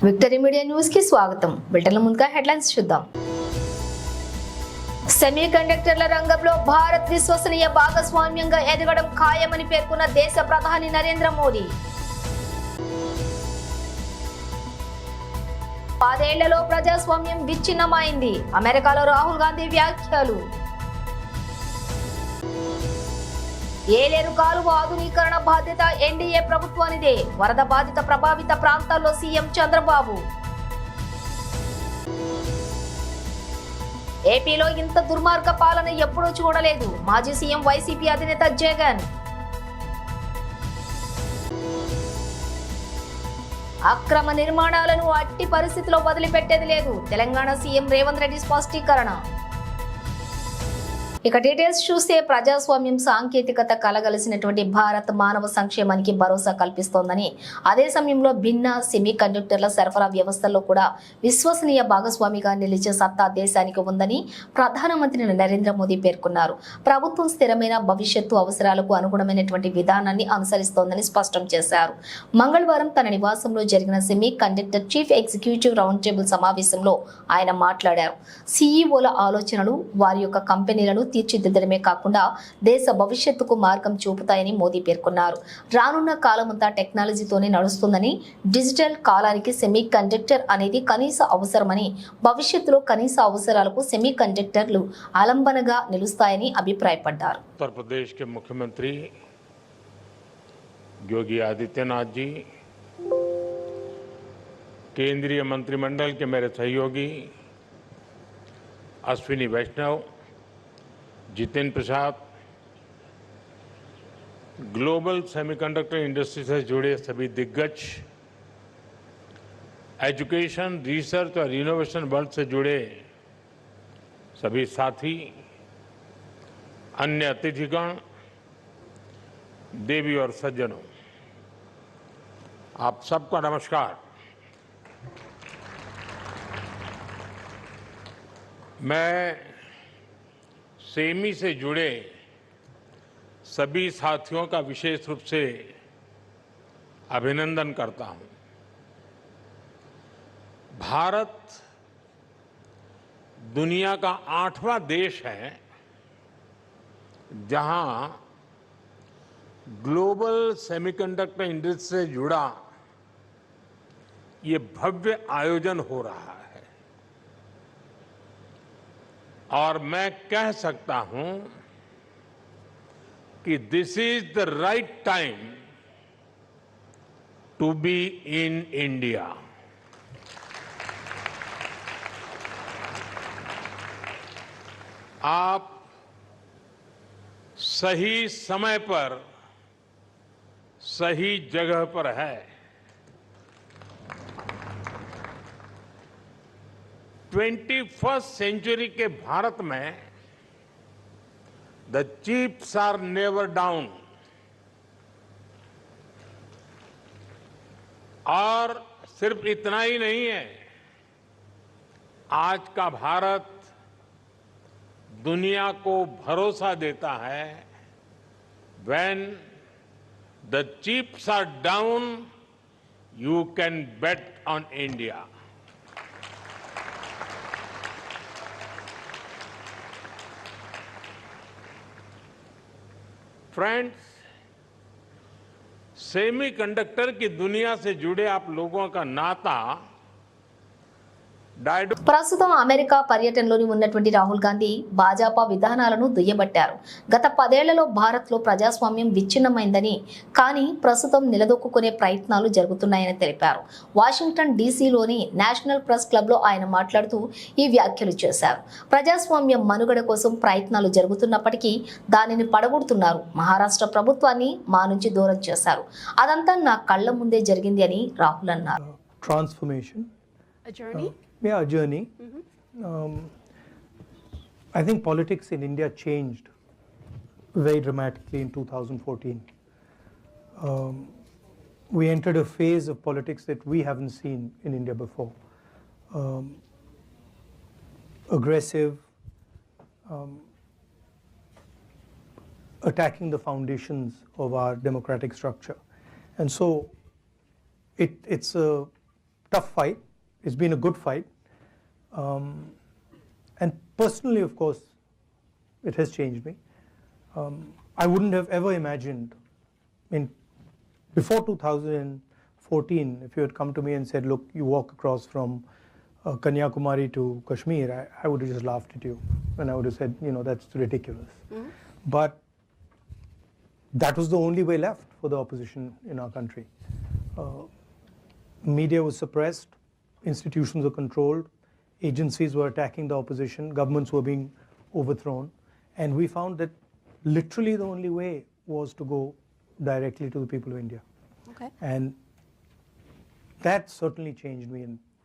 Victory media news కి స్వాగతం. బిల్టన్ల ముందుగా హెడ్లైన్స్ చూద్దాం. సెమీ కండక్టర్ల రంగంలో భారత్ విశ్వసనీయ భాగస్వామ్యంగా ఎదగడం ఖాయమని పేర్కొన్న దేశ ప్రధాని నరేంద్ర మోదీ. 10 ఏళ్లలో ప్రజాస్వామ్యం విచ్ఛిన్నమైంది. అమెరికాలో రాహుల్ గాంధీ వ్యాఖ్యలు. ఏలేరు కాలువ ఆధునీకరణ బాధ్యత ఎన్డీఏ ప్రభుత్వానిదే. వరద బాధిత ప్రభావిత ప్రాంతాల్లో సీఎం చంద్రబాబు. ఏపీలో ఇంత దుర్మార్గ పాలన ఎప్పుడూ చూడలేదు. మాజీ సీఎం వైసీపీ అధినేత జగన్. అక్రమ నిర్మాణాలను అట్టి పరిస్థితిలో వదిలిపెట్టేది లేదు. తెలంగాణ సీఎం రేవంత్ రెడ్డి స్పష్టీకరణ. ఇక డీటెయిల్స్ చూస్తే ప్రజాస్వామ్యం సాంకేతికత కలగలిసినటువంటి భారత్ మానవ సంక్షేమానికి భరోసా కల్పిస్తోందని, అదే సమయంలో భిన్న సెమీ కండక్టర్ల సరఫరా వ్యవస్థల్లో కూడా విశ్వసనీయ భాగస్వామిగా నిలిచే సత్తా దేశానికి ఉందని ప్రధానమంత్రి నరేంద్ర మోదీ పేర్కొన్నారు. ప్రభుత్వం స్థిరమైన భవిష్యత్తు అవసరాలకు అనుగుణమైనటువంటి విధానాన్ని అనుసరిస్తోందని స్పష్టం చేశారు. మంగళవారం తన నివాసంలో జరిగిన semi conductor chief executive round table సమావేశంలో ఆయన మాట్లాడారు. సీఈఓల ఆలోచనలు వారి యొక్క కంపెనీలను తీర్చిదిద్దడమే కాకుండా దేశ భవిష్యత్తుకు మార్గం చూపుతాయని మోదీ పేర్కొన్నారు. రానున్న కాలమంతా టెక్నాలజీతోనే నడుస్తుందని, డిజిటల్ కాలానికి సెమీ కండక్టర్ అనేది కనీస అవసరమని, భవిష్యత్తులో కనీస అవసరాలకు సెమీ కండక్టర్లు ఆలంబనగా నిలుస్తాయని అభిప్రాయపడ్డారు. उत्तर प्रदेश के मुख्यमंत्री योगी आदित्यनाथ जी, केंद्रीय मंत्रिमंडल के मेरे सहयोगी अश्विनी वैष्णव, Jitendra Prasad, global semiconductor industry से जुड़े सभी दिग्गज, एजुकेशन, रिसर्च और इनोवेशन वर्ल्ड से जुड़े सभी साथी, अन्य अतिथिगण, देवी और सज्जनों, आप सबका नमस्कार। मैं सेमी से जुड़े सभी साथियों का विशेष रूप से अभिनंदन करता हूं। भारत दुनिया का 8वां देश है जहां ग्लोबल सेमीकंडक्टर इंडस्ट्री से जुड़ा ये भव्य आयोजन हो रहा है और मैं कह सकता हूं कि this is the right time to be in India. आप सही समय पर सही जगह पर है। 21st सेंचुरी के भारत में the chips are never down और सिर्फ इतना ही नहीं है, आज का भारत दुनिया को भरोसा देता है, when the chips are down you can bet on India. Friends, semiconductor की दुनिया से जुड़े आप लोगों का नाता ప్రస్తుతం అమెరికా పర్యటనలోని ఉన్నటువంటి రాహుల్ గాంధీ భాజపా విధానాలను దుయ్యబట్టారు. గత 10 ఏళ్లలో భారత్లో ప్రజాస్వామ్యం విచ్ఛిన్నమైందని, కానీ ప్రస్తుతం నిలదొక్కునే ప్రయత్నాలు జరుగుతున్నాయని తెలిపారు. వాషింగ్టన్ డీసీలోని నేషనల్ ప్రెస్ క్లబ్లో ఆయన మాట్లాడుతూ ఈ వ్యాఖ్యలు చేశారు. ప్రజాస్వామ్యం మనుగడ కోసం ప్రయత్నాలు జరుగుతున్నప్పటికీ దానిని పడగొడుతున్నారు. మహారాష్ట్ర ప్రభుత్వాన్ని మా నుంచి దూరం చేశారు. అదంతా నా కళ్ళ ముందే జరిగింది అని రాహుల్ అన్నారు. Transformation. A journey? A journey. I think politics in India changed very dramatically in 2014. We entered a phase of politics that we haven't seen in India before. Aggressive, attacking the foundations of our democratic structure. And so it's a tough fight. It's been a good fight. And personally, of course, it has changed me. I wouldn't have ever imagined, before 2014, if you had come to me and said, look, you walk across from Kanyakumari to Kashmir, I would have just laughed at you. And I would have said, that's ridiculous. Mm-hmm. But that was the only way left for the opposition in our country. Media was suppressed, institutions were controlled, agencies were attacking the opposition, governments were being overthrown, and we found that literally the only way was to go directly to the people of India. Okay. And that certainly changed me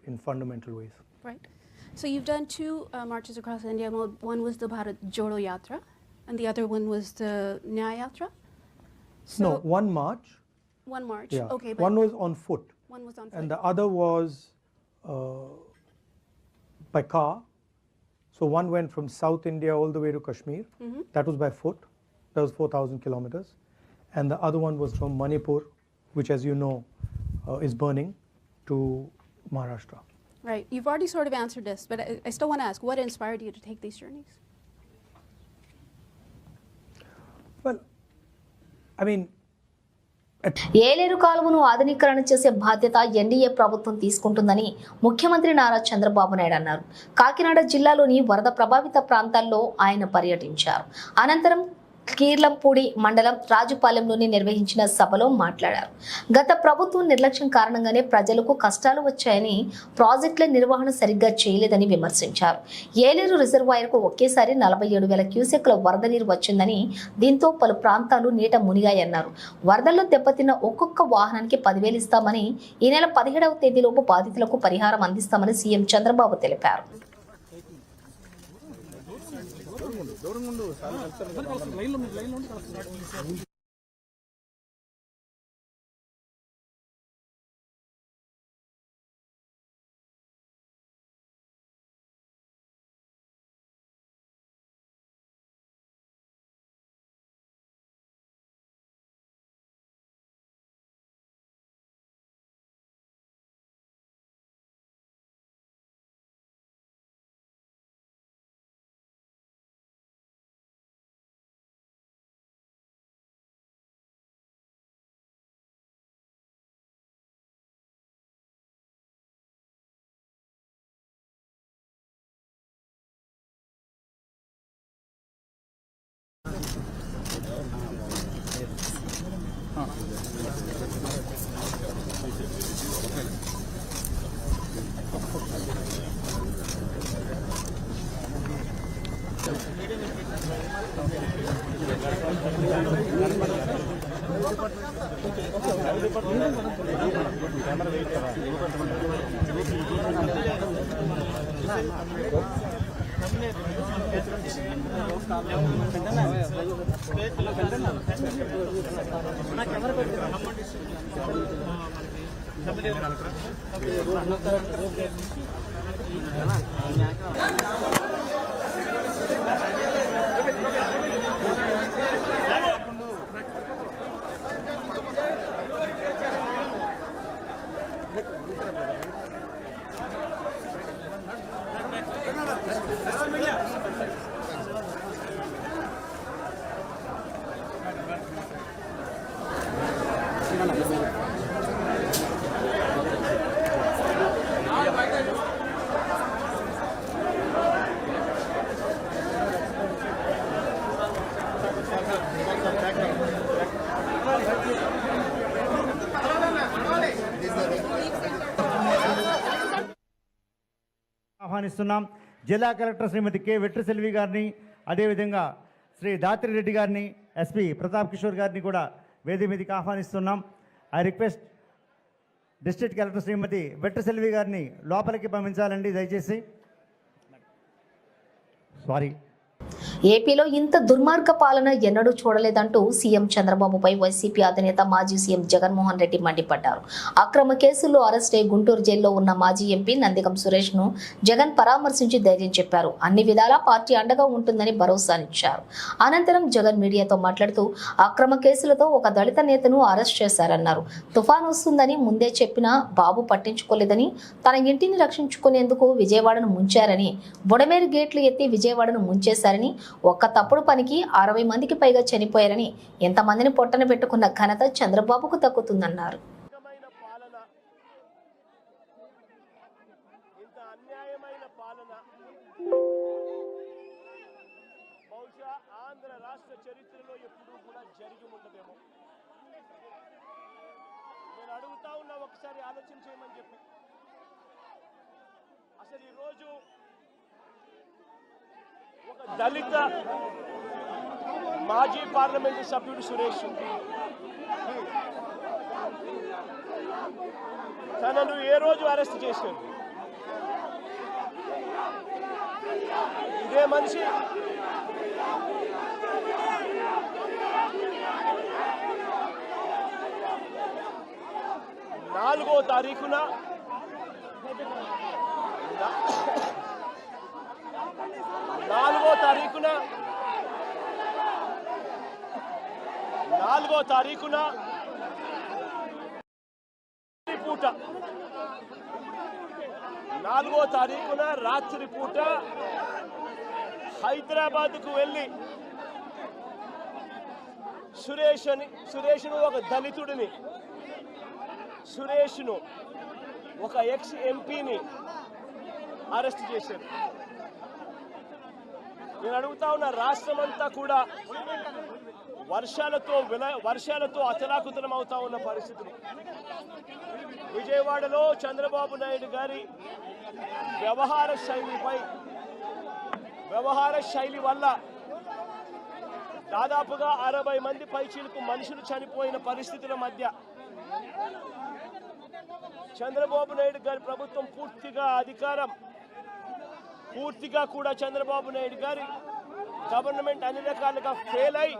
in fundamental ways. Right. So you've done two marches across India. One was the Bharat Jodo Yatra, and the other one was the Nyaya Yatra? So No, one march. One march. Yeah. Okay. But One was on foot. one was on foot. And the other was by car. So one went from South India all the way to Kashmir. Mm-hmm. That was by foot. That was 4,000 kilometers. And the other one was from Manipur, which, as you know, is burning, to Maharashtra. Right. You've already sort of answered this, but I still want to ask, what inspired you to take these journeys? Well, I mean, Yeleru కాలువను ఆధునీకరణ చేసే బాధ్యత NDA ప్రభుత్వం తీసుకుంటుందని ముఖ్యమంత్రి నారా చంద్రబాబు నాయుడు అన్నారు. కాకినాడ జిల్లాలోని వరద ప్రభావిత ప్రాంతాల్లో ఆయన పర్యటించారు. అనంతరం కీర్లంపూడి మండలం రాజుపాలెంలోని నిర్వహించిన సభలో మాట్లాడారు. గత ప్రభుత్వం నిర్లక్ష్యం కారణంగానే ప్రజలకు కష్టాలు వచ్చాయని, ప్రాజెక్టుల నిర్వహణ సరిగ్గా చేయలేదని విమర్శించారు. ఏలేరు రిజర్వాయర్కు ఒకేసారి 47,000 క్యూసెక్ల వరద నీరు వచ్చిందని, దీంతో పలు ప్రాంతాలు నీట మునిగాయన్నారు. వరదల్లో దెబ్బతిన్న ఒక్కొక్క వాహనానికి 10,000 ఇస్తామని, ఈ నెల 17వ తేదీలోపు బాధితులకు పరిహారం అందిస్తామని సీఎం చంద్రబాబు తెలిపారు. ఆహ్వానిస్తున్నాం. జిల్లా కలెక్టర్ శ్రీమతి కె వెట్రిసెల్వి గారిని, అదేవిధంగా శ్రీ దాత్రి రెడ్డి గారిని, ఎస్పీ ప్రతాప్ కిషోర్ గారిని కూడా వేదిక మీదకి ఆహ్వానిస్తున్నాం. ఐ రిక్వెస్ట్ డిస్ట్రిక్ట్ కలెక్టర్ శ్రీమతి వెట్రిసెల్వి గారిని లోపలికి పంపించాలండి దయచేసి. సారీ. ఏపీలో ఇంత దుర్మార్గ పాలన ఎన్నడూ చూడలేదంటూ సీఎం చంద్రబాబుపై వైసీపీ అధినేత మాజీ సీఎం జగన్మోహన్ రెడ్డి మండిపడ్డారు. అక్రమ కేసుల్లో అరెస్ట్ అయి గుంటూరు జైల్లో ఉన్న మాజీ ఎంపీ నందిగం సురేష్ ను జగన్ పరామర్శించి ధైర్యం చెప్పారు. అన్ని విధాలా పార్టీ అండగా ఉంటుందని భరోసానిచ్చారు. అనంతరం జగన్ మీడియాతో మాట్లాడుతూ అక్రమ కేసులతో ఒక దళిత నేతను అరెస్ట్ చేశారన్నారు. తుఫాను వస్తుందని ముందే చెప్పినా బాబు పట్టించుకోలేదని, తన ఇంటిని రక్షించుకునేందుకు విజయవాడను ముంచారని, బుడమేరు గేట్లు ఎత్తి విజయవాడను ముంచేశారని, ఒక్క తప్పుడు పనికి 60 మందికి పైగా చనిపోయారని, ఎంతమందిని పొట్టన పెట్టుకున్న ఘనత చంద్రబాబుకు దక్కుతుందన్నారు. బహుశా ఆంధ్ర రాష్ట్ర చరిత్రలో ఎప్పుడూ కూడా జరిగి ఉండదేమో. నేను అడుగుతా ఉన్నా, ఒకసారి ఆలోచన చేయమని చెప్పి. అసలు ఈరోజు ఒక దళిత మాజీ పార్లమెంటు సభ్యుడు సురేష్ తనను ఏ రోజు అరెస్ట్ చేశారు? ఇదే మనిషి నాలుగో తారీఖున రాత్రి పూట హైదరాబాద్కు వెళ్ళి సురేష్ను ఒక దళితుడిని, సురేష్ను ఒక ఎక్స్ ఎంపీని అరెస్ట్ చేశారు. నేను అడుగుతా ఉన్న, రాష్ట్రమంతా కూడా వర్షాలతో అతలాకుతలం అవుతా ఉన్న పరిస్థితులు. విజయవాడలో చంద్రబాబు నాయుడు గారి వ్యవహార శైలి వల్ల దాదాపుగా 60 మంది పైచీలకు మనుషులు చనిపోయిన పరిస్థితుల మధ్య చంద్రబాబు నాయుడు గారి ప్రభుత్వం పూర్తిగా కూడా చంద్రబాబు నాయుడు గారి గవర్నమెంట్ అన్ని రకాలుగా ఫెయిల్ అయి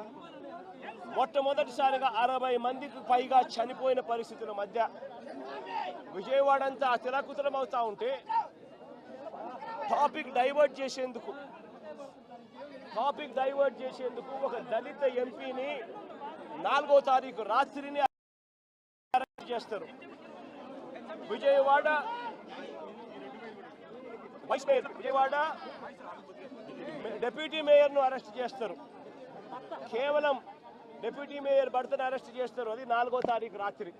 మొట్టమొదటిసారిగా 60 మందికి పైగా చనిపోయిన పరిస్థితుల మధ్య విజయవాడ అంతా అతలాకుతలం అవుతా ఉంటే టాపిక్ డైవర్ట్ చేసేందుకు ఒక దళిత ఎంపీని 4వ తారీఖు రాత్రిని అరెస్ట్ చేస్తారు. విజయవాడ డిప్యూటీ మేయర్ను అరెస్ట్ చేస్తారు. కేవలం డిప్యూటీ మేయర్ భర్తను అరెస్ట్ చేస్తారు. అది 4వ తారీఖు రాత్రి.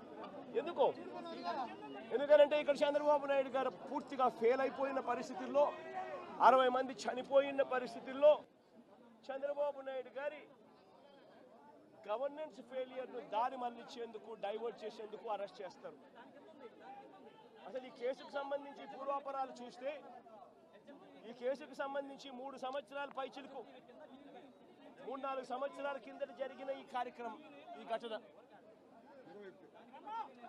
ఎందుకంటే ఇక్కడ చంద్రబాబు నాయుడు గారు పూర్తిగా ఫెయిల్ అయిపోయిన పరిస్థితుల్లో, 60 మంది చనిపోయిన పరిస్థితుల్లో చంద్రబాబు నాయుడు గారి గవర్నెన్స్ ఫెయిలియర్ను దారి మళ్లించేందుకు, డైవర్ట్ చేసేందుకు అరెస్ట్ చేస్తారు. అసలు ఈ కేసుకు సంబంధించి పూర్వాపరాలు చూస్తే, ఈ కేసుకు సంబంధించి 3 సంవత్సరాల పైచిలకు 3-4 సంవత్సరాల కిందట జరిగిన ఈ కార్యక్రమం, ఈ ఘటన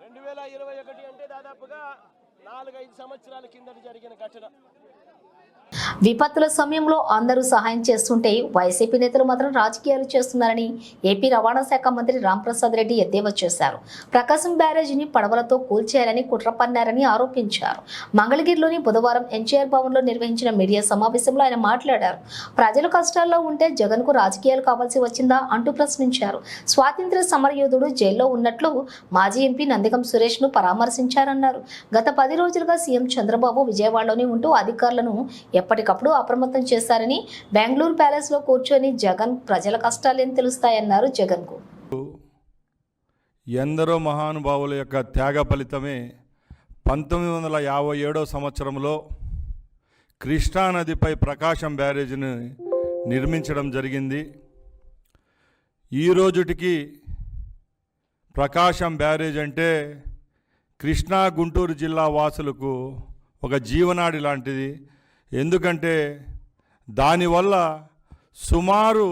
2021 అంటే దాదాపుగా 4-5 సంవత్సరాల కిందట జరిగిన ఘటన. విపత్తుల సమయంలో అందరూ సహాయం చేస్తుంటే వైసీపీ నేతలు మాత్రం రాజకీయాలు చేస్తున్నారని ఏపీ రవాణా శాఖ మంత్రి రాంప్రసాద్ రెడ్డి ఎద్దేవా చేశారు. ప్రకాశం బ్యారేజీని పడవలతో కూల్చేయాలని కుట్ర పన్నారని ఆరోపించారు. మంగళగిరిలోని బుధవారం ఎన్టీఆర్ భవన్లో నిర్వహించిన మీడియా సమావేశంలో ఆయన మాట్లాడారు. ప్రజలు కష్టాల్లో ఉంటే జగన్కు రాజకీయాలు కావాల్సి వచ్చిందా అంటూ ప్రశ్నించారు. స్వాతంత్ర్య సమరయోధుడు జైల్లో ఉన్నట్లు మాజీ ఎంపీ నందిగం సురేష్ ను పరామర్శించారన్నారు. గత 10 రోజులుగా సీఎం చంద్రబాబు విజయవాడలోనే ఉంటూ అధికారులను ఎప్పటికప్పుడు అప్రమత్తం చేశారని, బెంగళూరు ప్యాలెస్ లో కూర్చొని జగన్ ప్రజల కష్టాలేం తెలుస్తాయన్నారు. జగన్ కు ఎందరో మహానుభావుల యొక్క త్యాగ ఫలితమే 1957 సంవత్సరంలో కృష్ణానదిపై ప్రకాశం బ్యారేజ్ను నిర్మించడం జరిగింది. ఈ రోజుటికి ప్రకాశం బ్యారేజ్ అంటే కృష్ణా గుంటూరు జిల్లా వాసులకు ఒక జీవనాడి లాంటిది. ఎందుకంటే దానివల్ల సుమారు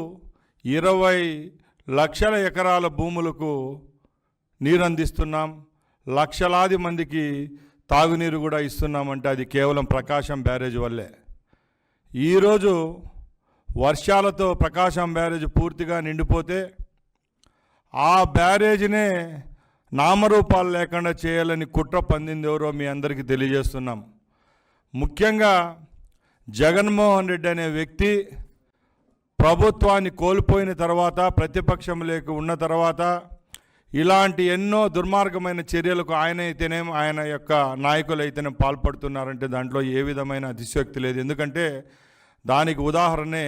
20 లక్షల ఎకరాల భూములకు నీరందిస్తున్నాం, లక్షలాది మందికి తాగునీరు కూడా ఇస్తున్నామంటే అది కేవలం ప్రకాశం బ్యారేజ్ వల్లే. ఈరోజు వర్షాలతో ప్రకాశం బ్యారేజ్ పూర్తిగా నిండిపోతే ఆ బ్యారేజ్నే నామరూపాలు లేకుండా చేయాలని కుట్ర పందింది ఎవరో మీ అందరికీ తెలియజేస్తున్నాం. ముఖ్యంగా జగన్మోహన్ రెడ్డి అనే వ్యక్తి ప్రభుత్వాన్ని కోల్పోయిన తర్వాత, ప్రతిపక్షం లేక ఉన్న తర్వాత ఇలాంటి ఎన్నో దుర్మార్గమైన చర్యలకు ఆయన యొక్క నాయకులైతేనే పాల్పడుతున్నారంటే దాంట్లో ఏ విధమైన అతిశయోక్తి లేదు. ఎందుకంటే దానికి ఉదాహరణే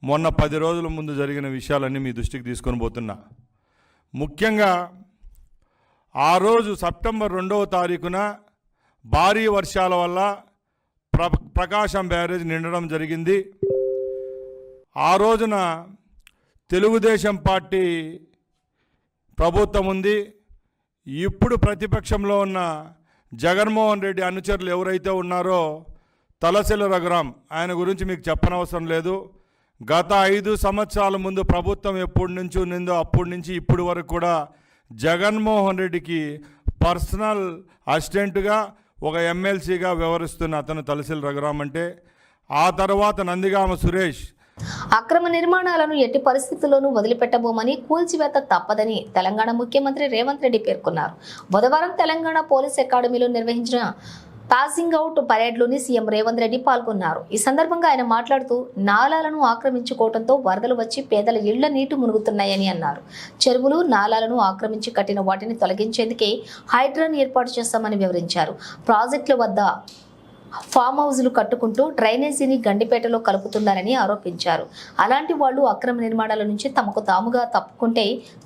మొన్న 10 రోజుల ముందు జరిగిన విషయాలన్నీ మీ దృష్టికి తీసుకొని పోతున్నా. ముఖ్యంగా ఆ రోజు సెప్టెంబర్ 2వ తారీఖున భారీ వర్షాల వల్ల ప్రకాశం బ్యారేజ్ నిండడం జరిగింది. ఆ రోజున తెలుగుదేశం పార్టీ ప్రభుత్వం ఉంది. ఇప్పుడు ప్రతిపక్షంలో ఉన్న జగన్మోహన్ రెడ్డి అనుచరులు ఎవరైతే ఉన్నారో తలసిల రఘురాం, ఆయన గురించి మీకు చెప్పనవసరం లేదు. గత 5 సంవత్సరాల ముందు ప్రభుత్వం ఎప్పటి నుంచి ఉన్నిందో అప్పటి నుంచి ఇప్పటి వరకు కూడా జగన్మోహన్ రెడ్డికి పర్సనల్ అసిస్టెంట్గా ఒక ఎమ్మెల్సీగా వ్యవహరిస్తున్న అతను తలసిల రఘురాం అంటే. ఆ తర్వాత నందిగామ సురేష్. అక్రమ నిర్మాణాలను ఎట్టి పరిస్థితుల్లోనూ వదిలిపెట్టబోమని, కూల్చివేత తప్పదని తెలంగాణ ముఖ్యమంత్రి రేవంత్ రెడ్డి పేర్కొన్నారు. బుధవారం తెలంగాణ పోలీస్ అకాడమీలో నిర్వహించిన పాసింగ్ అవుట్ పరేడ్లోని సీఎం రేవంత్ రెడ్డి పాల్గొన్నారు. ఈ సందర్భంగా ఆయన మాట్లాడుతూ నాలాలను ఆక్రమించుకోవడంతో వరదలు వచ్చి పేదల ఇళ్ల నీటి మునుగుతున్నాయని అన్నారు. చెరువులు, నాలాలను ఆక్రమించి కట్టిన వాటిని తొలగించేందుకే హైడ్రాన్ ఏర్పాటు చేస్తామని వివరించారు. ప్రాజెక్టుల వద్ద ఫామ్ హౌజులు కట్టుకుంటూ డ్రైనేజీని గండిపేటలో కలుపుతున్నారని ఆరోపించారు. అలాంటి వాళ్లు అక్రమ నిర్మాణాల నుంచి తమకు తాముగా తప్పుకుంటే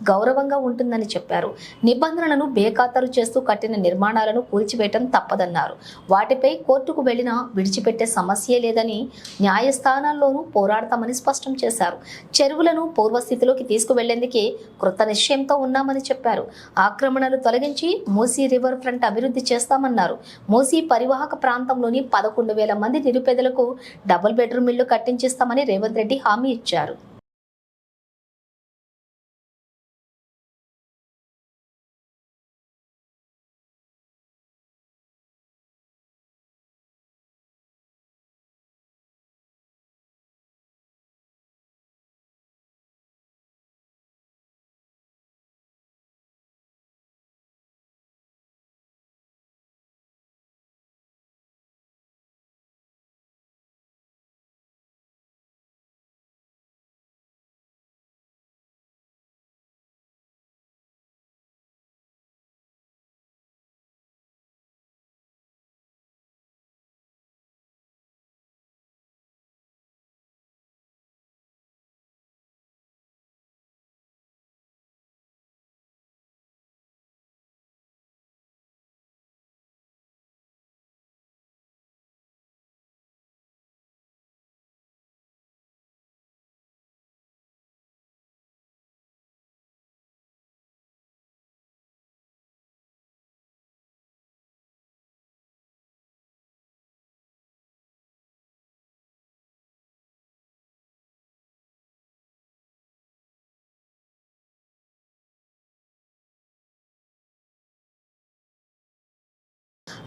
గౌరవంగా ఉంటుందని చెప్పారు. నిబంధనలను బేఖాతరు చేస్తూ కట్టిన నిర్మాణాలను కూల్చివేయటం తప్పదన్నారు. వాటిపై కోర్టుకు వెళ్లినా విడిచిపెట్టే సమస్యే లేదని, న్యాయస్థానాల్లోనూ పోరాడతామని స్పష్టం చేశారు. చెరువులను పూర్వస్థితిలోకి తీసుకువెళ్లేందుకే కృత నిశ్చయంతో ఉన్నామని చెప్పారు. ఆక్రమణలు తొలగించి మూసీ రివర్ ఫ్రంట్ అభివృద్ధి చేస్తామన్నారు. మూసీ పరివాహక ప్రాంతంలోని 11,000 మంది నిరుపేదలకు డబుల్ బెడ్రూమ్ ఇళ్లు కట్టించిస్తామని రేవంత్ రెడ్డి హామీ ఇచ్చారు.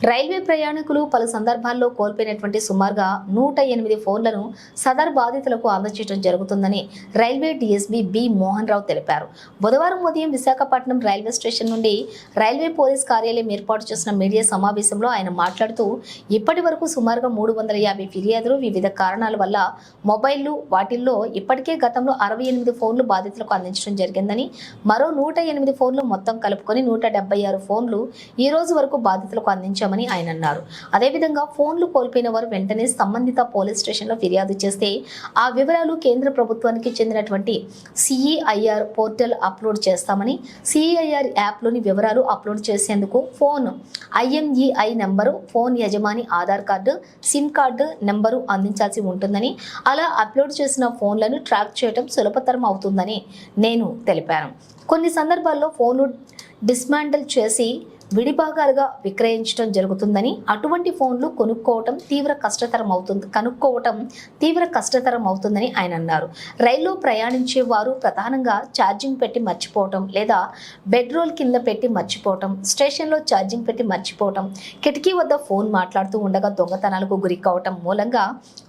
రైల్వే ప్రయాణికులు పలు సందర్భాల్లో కోల్పోయినటువంటి సుమారుగా 108 ఫోన్లను సదర్ బాధితులకు అందజేయడం జరుగుతుందని railway DSP B Mohan Rao తెలిపారు. బుధవారం ఉదయం విశాఖపట్నం రైల్వే స్టేషన్ నుండి రైల్వే పోలీస్ కార్యాలయం ఏర్పాటు చేసిన మీడియా సమావేశంలో ఆయన మాట్లాడుతూ ఇప్పటి వరకు సుమారుగా 350 ఫిర్యాదులు వివిధ కారణాల వల్ల మొబైళ్లు, వాటిల్లో ఇప్పటికే గతంలో 68 ఫోన్లు బాధితులకు అందించడం జరిగిందని, మరో 108 ఫోన్లు మొత్తం కలుపుకొని 176 ఫోన్లు ఈ రోజు వరకు బాధితులకు అందించామని ఆయన అన్నారు. అదేవిధంగా ఫోన్లు కోల్పోయిన వారు వెంటనే సంబంధిత పోలీస్ స్టేషన్లో ఫిర్యాదు చేస్తే ఆ వివరాలు కేంద్ర ప్రభుత్వానికి చెందినటువంటి సిఈఐఆర్ పోర్టల్ అప్లోడ్ చేస్తామని, సిఈఐఆర్ యాప్లోని వివరాలు అప్లోడ్ చేసేందుకు ఫోన్ IMEI నెంబరు, ఫోన్ యజమాని Aadhaar card, SIM card number అందించాల్సి ఉంటుందని, అలా అప్లోడ్ చేసిన ఫోన్లను ట్రాక్ చేయడం సులభతరం అవుతుందని నేను తెలిపాను. కొన్ని సందర్భాల్లో ఫోన్లు డిస్మాంటిల్ చేసి విడిభాగాలుగా విక్రయించడం జరుగుతుందని, అటువంటి ఫోన్లు కనుక్కోవటం తీవ్ర కష్టతరం అవుతుందని ఆయన అన్నారు. రైల్లో ప్రయాణించే వారు ప్రధానంగా ఛార్జింగ్ పెట్టి మర్చిపోవటం లేదా బెడ్రోల్ కింద పెట్టి మర్చిపోవటం, స్టేషన్లో ఛార్జింగ్ పెట్టి మర్చిపోవటం, కిటికీ వద్ద ఫోన్ మాట్లాడుతూ ఉండగా దొంగతనాలకు గురి కావటం మూలంగా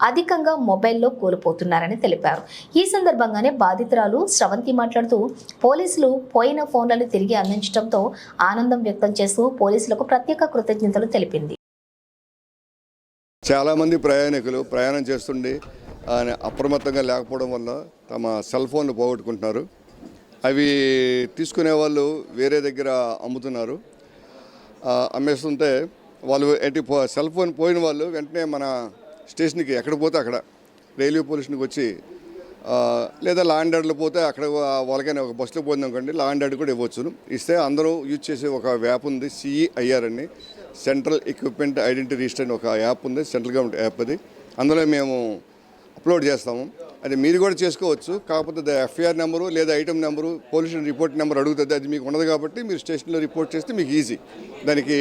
అధికంగా మొబైల్లో కోల్పోతున్నారని తెలిపారు. ఈ సందర్భంగానే బాధితురాలు స్రవంతి మాట్లాడుతూ పోలీసులు పోయిన ఫోన్లను తిరిగి అందించడంతో ఆనందం వ్యక్తం చేస్తూ పోలీసులకు ప్రత్యేక కృతజ్ఞతలు తెలిపింది. చాలామంది ప్రయాణికులు ప్రయాణం చేస్తుండి అప్రమత్తంగా లేకపోవడం వల్ల తమ సెల్ ఫోన్లు పోగొట్టుకుంటున్నారు. అవి తీసుకునే వాళ్ళు వేరే దగ్గర అమ్ముతున్నారు. అమ్మేస్తుంటే వాళ్ళు సెల్ ఫోన్ పోయిన వాళ్ళు వెంటనే మన స్టేషన్కి ఎక్కడ పోతే అక్కడ రైల్వే పోలీసునికి వచ్చి లేదా లా అండ్ ఆర్డర్లో పోతే అక్కడ వాళ్ళకైనా ఒక బస్సులో పోయింది అనుకోండి, లా అండ్ ఆర్డర్ కూడా ఇవ్వచ్చును. ఇస్తే అందరూ యూజ్ చేసే ఒక యాప్ ఉంది, CEIR అని, సెంట్రల్ ఎక్విప్మెంట్ ఐడెంటిటీ రిజిస్టర్ అని ఒక యాప్ ఉంది, సెంట్రల్ గవర్నమెంట్ యాప్. అది అందులో మేము అప్లోడ్ చేస్తాము. అది మీరు కూడా చేసుకోవచ్చు. కాకపోతే FIR నెంబరు లేదా item number, police report number అడుగుతుంది. అది మీకు ఉండదు కాబట్టి మీరు స్టేషన్లో రిపోర్ట్ చేస్తే మీకు ఈజీ. దానికి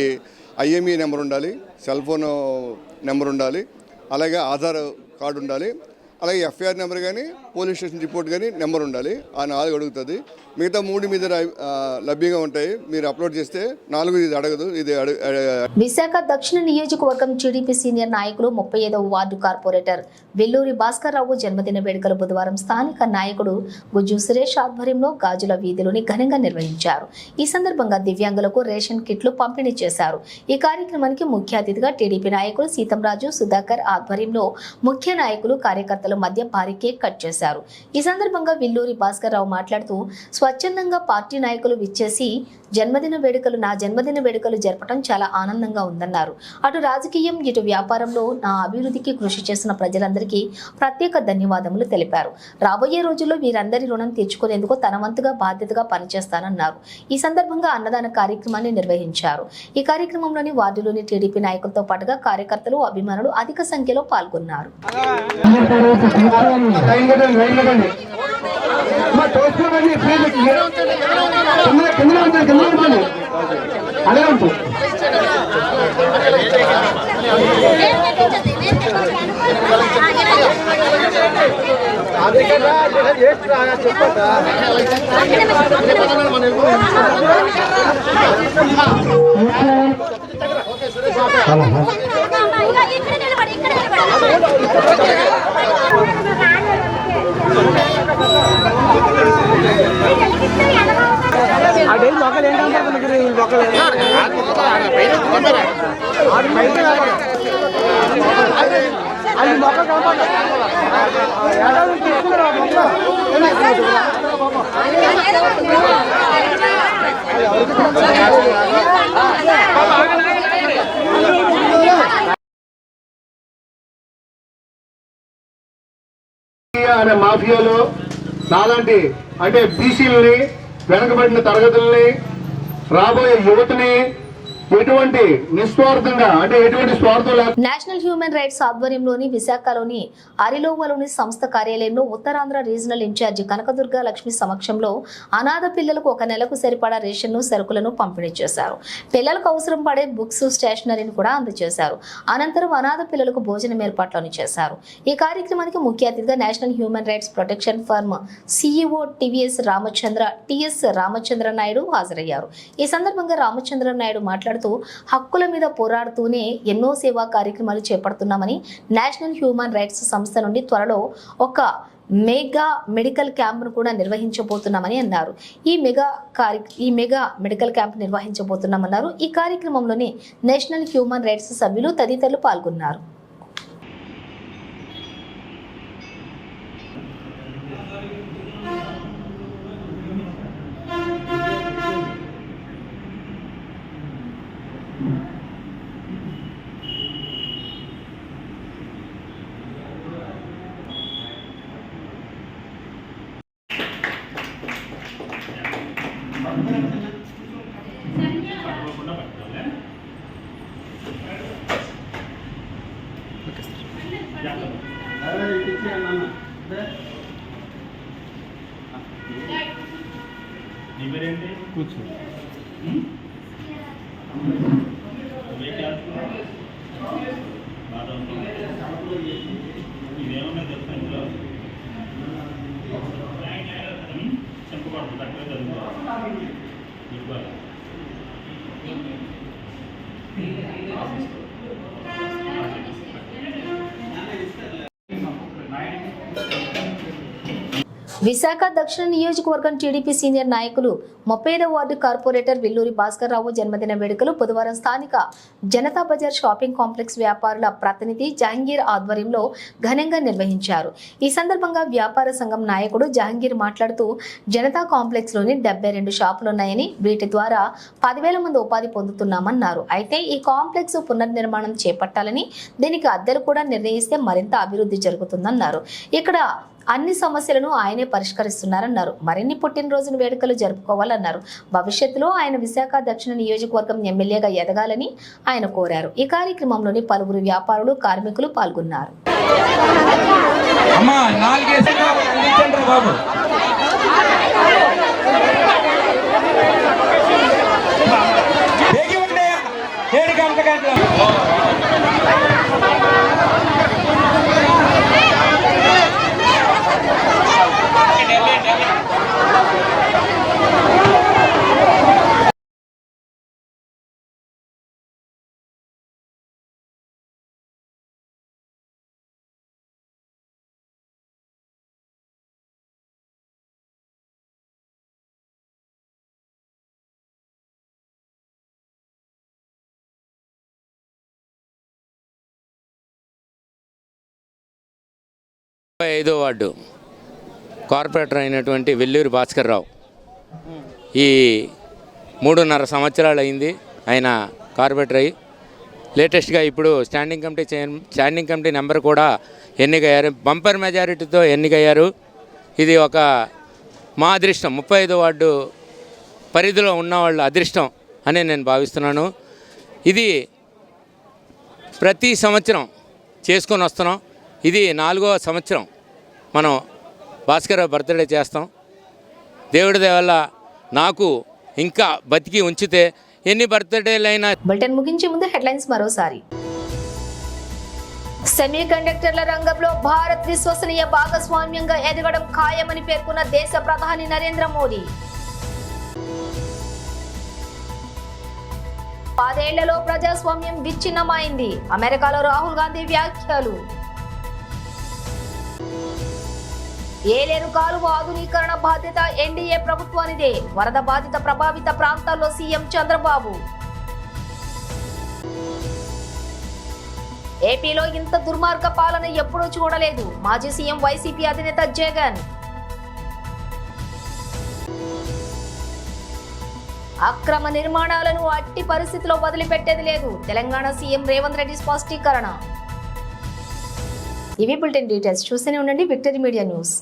IME నెంబర్ ఉండాలి, సెల్ ఫోన్ నెంబర్ ఉండాలి, అలాగే ఆధార్ కార్డు ఉండాలి, అలాగే FIR నెంబర్ కానీ పోలీస్ స్టేషన్ రిపోర్ట్ కానీ నెంబర్ ఉండాలి. ఆ 4 అడుగుతుంది. మిగతా 3 మీద లభ్యంగా ఉంటాయి. మీరు అప్లోడ్ చేస్తే 4 ఇది అడగదు. ఇది విశాఖ దక్షిణ నియోజకవర్గం టీడీపీ సీనియర్ నాయకులు 35వ వార్డు కార్పొరేటర్ వెల్లూరి భాస్కర్ రావు జన్మదిన వేడుకలు బుధవారం స్థానిక నాయకుడు గుజ్జు సురేష్ ఆధ్వర్యంలో గాజుల వీధిలోని ఘనంగా నిర్వహించారు. ఈ సందర్భంగా దివ్యాంగులకు రేషన్ కిట్లు పంపిణీ చేశారు. ఈ కార్యక్రమానికి ముఖ్య అతిథిగా టీడీపీ నాయకులు సీతంరాజు, సుధాకర్ ఆధ్వర్యంలో ముఖ్య నాయకులు, కార్యకర్తల మధ్య భారీ కేక్ కట్ చేశారు. ఈ సందర్భంగా వెల్లూరి భాస్కర్ రావు మాట్లాడుతూ స్వచ్ఛందంగా పార్టీ నాయకులు విచ్చేసి నా జన్మదిన వేడుకలు జరపడం చాలా ఆనందంగా ఉందన్నారు. అటు రాజకీయం, ఇటు వ్యాపారంలో నా అభివృద్ధికి కృషి చేసిన ప్రజలందరికీ ప్రత్యేక ధన్యవాదములు తెలిపారు. రాబోయే రోజుల్లో వీరందరి రుణం తీర్చుకునేందుకు తన వంతుగా బాధ్యతగా పనిచేస్తానన్నారు. ఈ సందర్భంగా అన్నదాన కార్యక్రమాన్ని నిర్వహించారు. ఈ కార్యక్రమంలోని వార్డులోని టీడీపీ నాయకులతో పాటుగా కార్యకర్తలు, అభిమానులు అధిక సంఖ్యలో పాల్గొన్నారు. అనే మాఫియాలో నాలాంటి అంటే బీసీలని, వెనకబడిన తరగతుల్ని, రాబోయే యువతని ఎటువంటి నిస్వార్థంగా అంటే ఎటువంటి స్వార్థం లేకుండా నేషనల్ హ్యూమన్ రైట్స్ ఆధ్వర్యంలోని విశాఖలోని అరిలోవలోని సంస్థ కార్యాలయంలో ఉత్తరాంధ్ర రీజనల్ ఇన్ఛార్జి కనకదుర్గ లక్ష్మి సమక్షంలో అనాథ పిల్లలకు 1 నెలకు సరిపడా రేషన్ను, సరుకులను పంపిణీ చేశారు. పిల్లలకు అవసరం పడే బుక్స్, స్టేషనరీని కూడా అందజేశారు. అనంతరం అనాథ పిల్లలకు భోజనం ఏర్పాట్లను చేశారు. ఈ కార్యక్రమానికి ముఖ్య అతిథిగా national human rights protection firm CEO TS Ramachandra Naidu హాజరయ్యారు. ఈ సందర్భంగా రామచంద్ర నాయుడు మాట్లాడుతూ హక్కుల మీద పోరాడుతూనే ఎన్నో సేవా కార్యక్రమాలు చేపడుతున్నామని, నేషనల్ హ్యూమన్ రైట్స్ సంస్థ నుండి త్వరలో ఒక మెగా మెడికల్ క్యాంప్ను కూడా నిర్వహించబోతున్నామని అన్నారు. ఈ మెగా మెడికల్ క్యాంప్ నిర్వహించబోతున్నామన్నారు. ఈ కార్యక్రమంలోనే నేషనల్ హ్యూమన్ రైట్స్ సభ్యులు తదితరులు పాల్గొన్నారు. విశాఖ దక్షిణ నియోజకవర్గం టీడీపీ సీనియర్ నాయకులు 35వ వార్డు కార్పొరేటర్ విల్లూరి భాస్కర్ రావు జన్మదిన వేడుకలు బుధవారం స్థానిక జనతా బజార్ షాపింగ్ కాంప్లెక్స్ వ్యాపారుల ప్రతినిధి జహంగీర్ ఆధ్వర్యంలో ఘనంగా నిర్వహించారు. ఈ సందర్భంగా వ్యాపార సంఘం నాయకుడు జహంగీర్ మాట్లాడుతూ జనతా కాంప్లెక్స్ లోని 72 షాపులున్నాయని వీటి ద్వారా 10,000 మంది ఉపాధి పొందుతున్నామన్నారు. అయితే ఈ కాంప్లెక్స్ పునర్నిర్మాణం చేపట్టాలని, దీనికి అద్దెలు కూడా నిర్ణయిస్తే మరింత అభివృద్ధి జరుగుతుందన్నారు. ఇక్కడ అన్ని సమస్యలను ఆయనే పరిష్కరిస్తున్నారన్నారు. మరిన్ని పుట్టినరోజున వేడుకలు జరుపుకోవాలన్నారు. భవిష్యత్తులో ఆయన విశాఖ దక్షిణ నియోజకవర్గం ఎమ్మెల్యేగా ఎదగాలని ఆయన కోరారు. ఈ కార్యక్రమంలోని పలువురు వ్యాపారులు, కార్మికులు పాల్గొన్నారు. ఐదో వార్డు కార్పొరేటర్ అయినటువంటి వెల్లూరి భాస్కర్ రావు ఈ 3.5 సంవత్సరాలు అయింది ఆయన కార్పొరేటర్ అయ్యి. లేటెస్ట్గా ఇప్పుడు స్టాండింగ్ కమిటీ నెంబర్ కూడా ఎన్నికయ్యారు. బంపర్ మెజారిటీతో ఎన్నికయ్యారు. ఇది ఒక మా అదృష్టం, 35వ వార్డు పరిధిలో ఉన్న వాళ్ళ అదృష్టం అని నేను భావిస్తున్నాను. ఇది ప్రతి సంవత్సరం చేసుకొని వస్తున్నాం. ఇది 4వ సంవత్సరం మనం భాస్కర్ బర్త్డే చేస్తాం. దేవుడి దయ వల్ల నాకు ఇంకా బతికి ఉంచితే ఎన్ని బర్త్డేలైనా. బులెటిన్ ముగించే ముందు హెడ్లైన్స్ మరోసారి. సెమీ కండక్టర్ల రంగంలో భారత్ విశ్వసనీయ భాగస్వామ్యంగా ఎదగడం ఖాయమని పేర్కొన్న దేశ ప్రధాని నరేంద్ర మోడీ. 10 ఏళ్లలో ప్రజాస్వామ్యం విచ్ఛిన్నమైంది. అమెరికాలో రాహుల్ గాంధీ వ్యాఖ్యలు. ఏలేరు కాలువ ఆధునీకరణ బాధ్యత ఎన్డీఏ ప్రభుత్వానిదే. వరద బాధిత ప్రభావిత ప్రాంతాల్లో సీఎం చంద్రబాబు. ఏపీలో ఇంత దుర్మార్గ పాలన ఎప్పుడూ చూడలేదు. మాజీ సీఎం వైసీపీ అధినేత జగన్. అక్రమ నిర్మాణాలను అట్టి పరిస్థితిలో వదిలిపెట్టేది లేదు. తెలంగాణ సీఎం రేవంత్ రెడ్డి స్పష్టీకరణ. ఇవి బులెటిన్ డీటెయిల్స్. చూస్తూనే ఉండండి విక్టరీ మీడియా న్యూస్.